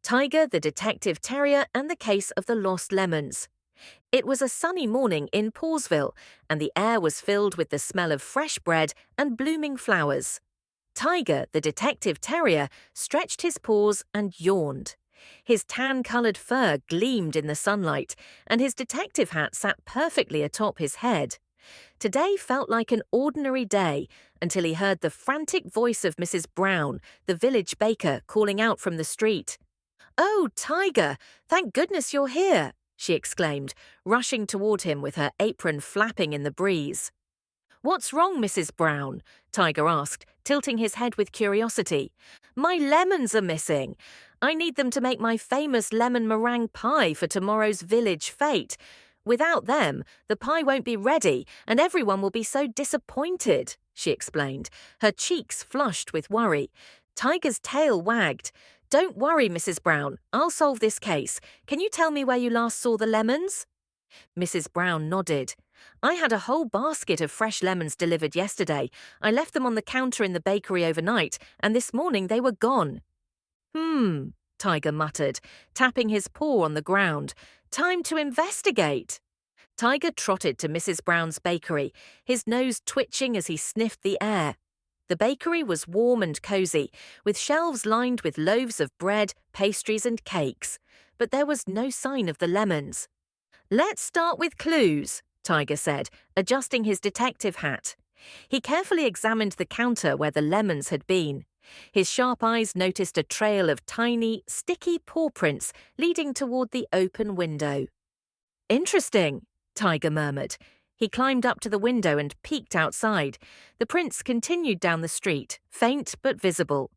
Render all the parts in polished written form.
Tiger the Detective Terrier and the Case of the Lost Lemons. It was a sunny morning in Paulsville, and the air was filled with the smell of fresh bread and blooming flowers. Tiger the Detective Terrier stretched his paws and yawned. His tan-colored fur gleamed in the sunlight, and his detective hat sat perfectly atop his head. Today felt like an ordinary day until he heard the frantic voice of Mrs. Brown, the village baker, calling out from the street. "Oh, Tiger, thank goodness you're here," she exclaimed, rushing toward him with her apron flapping in the breeze. "What's wrong, Mrs. Brown?" Tiger asked, tilting his head with curiosity. "My lemons are missing. I need them to make my famous lemon meringue pie for tomorrow's village fete. Without them, the pie won't be ready and everyone will be so disappointed," she explained, her cheeks flushed with worry. Tiger's tail wagged. "Don't worry, Mrs. Brown. I'll solve this case. Can you tell me where you last saw the lemons?" Mrs. Brown nodded. "I had a whole basket of fresh lemons delivered yesterday. I left them on the counter in the bakery overnight, and this morning they were gone." Tiger muttered, tapping his paw on the ground. "Time to investigate." Tiger trotted to Mrs. Brown's bakery, his nose twitching as he sniffed the air. The bakery was warm and cozy, with shelves lined with loaves of bread, pastries and cakes, but there was no sign of the lemons. "Let's start with clues," Tiger said, adjusting his detective hat. He carefully examined the counter where the lemons had been. His sharp eyes noticed a trail of tiny, sticky paw prints leading toward the open window. "Interesting," Tiger murmured. He climbed up to the window and peeked outside. The prints continued down the street, faint but visible.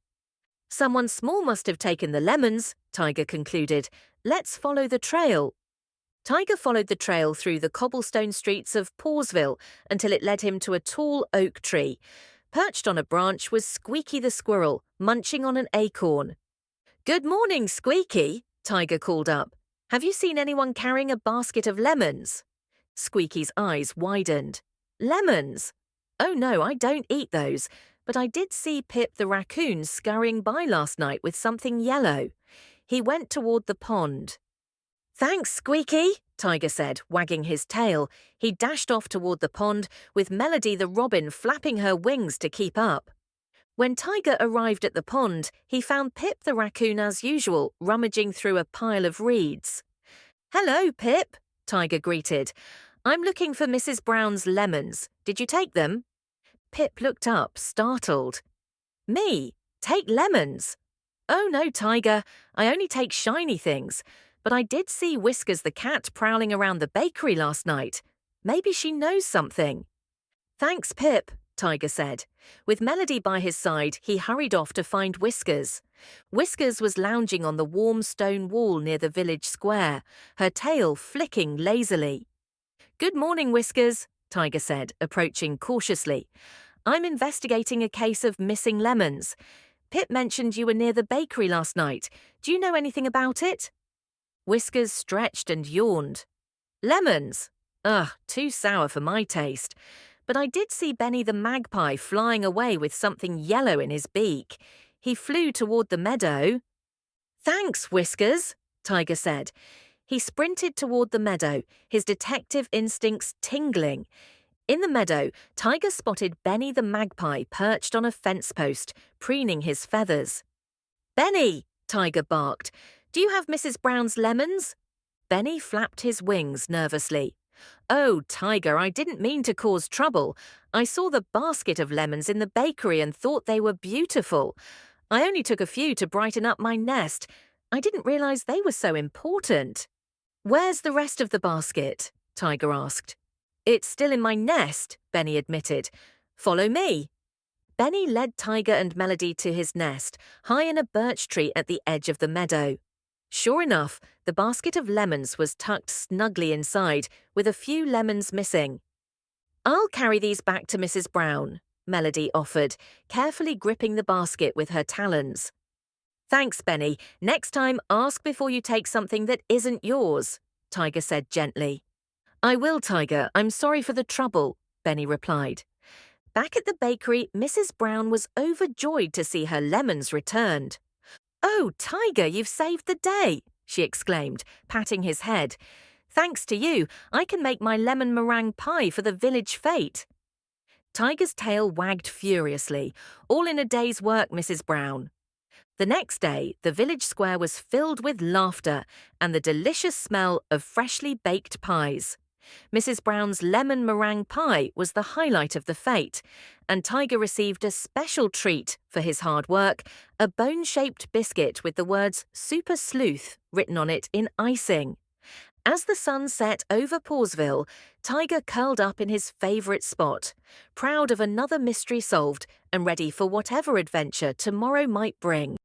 "Someone small must have taken the lemons," Tiger concluded. "Let's follow the trail." Tiger followed the trail through the cobblestone streets of Paulsville until it led him to a tall oak tree. Perched on a branch was Squeaky the squirrel, munching on an acorn. "Good morning, Squeaky," Tiger called up. "Have you seen anyone carrying a basket of lemons?" Squeaky's eyes widened. "Lemons? Oh no, I don't eat those, but I did see Pip the raccoon scurrying by last night with something yellow." He went toward the pond. "Thanks, Squeaky," Tiger said, wagging his tail. He dashed off toward the pond, with Melody the robin flapping her wings to keep up. When Tiger arrived at the pond, he found Pip the raccoon as usual, rummaging through a pile of reeds. "Hello, Pip," Tiger greeted. "I'm looking for Mrs. Brown's lemons. Did you take them?" Pip looked up, startled. "Me? Take lemons? Oh no, Tiger. I only take shiny things. But I did see Whiskers the cat prowling around the bakery last night. Maybe she knows something." "Thanks, Pip," Tiger said. With Melody by his side, he hurried off to find Whiskers. Whiskers was lounging on the warm stone wall near the village square, her tail flicking lazily. "Good morning, Whiskers," Tiger said, approaching cautiously. "I'm investigating a case of missing lemons. Pip mentioned you were near the bakery last night. Do you know anything about it?" Whiskers stretched and yawned. "Lemons? Ugh, too sour for my taste. But I did see Benny the magpie flying away with something yellow in his beak. He flew toward the meadow." "Thanks, Whiskers," Tiger said. He sprinted toward the meadow, his detective instincts tingling. In the meadow, Tiger spotted Benny the magpie perched on a fence post, preening his feathers. "Benny," Tiger barked, "do you have Mrs. Brown's lemons?" Benny flapped his wings nervously. "Oh, Tiger, I didn't mean to cause trouble. I saw the basket of lemons in the bakery and thought they were beautiful. I only took a few to brighten up my nest. I didn't realize they were so important." "Where's the rest of the basket?" Tiger asked. "It's still in my nest," Benny admitted. "Follow me." Benny led Tiger and Melody to his nest, high in a birch tree at the edge of the meadow. Sure enough, the basket of lemons was tucked snugly inside, with a few lemons missing. "I'll carry these back to Mrs. Brown," Melody offered, carefully gripping the basket with her talons. "Thanks, Benny. Next time, ask before you take something that isn't yours," Tiger said gently. "I will, Tiger. I'm sorry for the trouble," Benny replied. Back at the bakery, Mrs. Brown was overjoyed to see her lemons returned. "Oh, Tiger, you've saved the day," she exclaimed, patting his head. "Thanks to you, I can make my lemon meringue pie for the village fete." Tiger's tail wagged furiously. "All in a day's work, Mrs. Brown." The next day, the village square was filled with laughter and the delicious smell of freshly baked pies. Mrs. Brown's lemon meringue pie was the highlight of the fete, and Tiger received a special treat for his hard work, a bone-shaped biscuit with the words "Super Sleuth" written on it in icing. As the sun set over Pawsville, Tiger curled up in his favourite spot, proud of another mystery solved and ready for whatever adventure tomorrow might bring.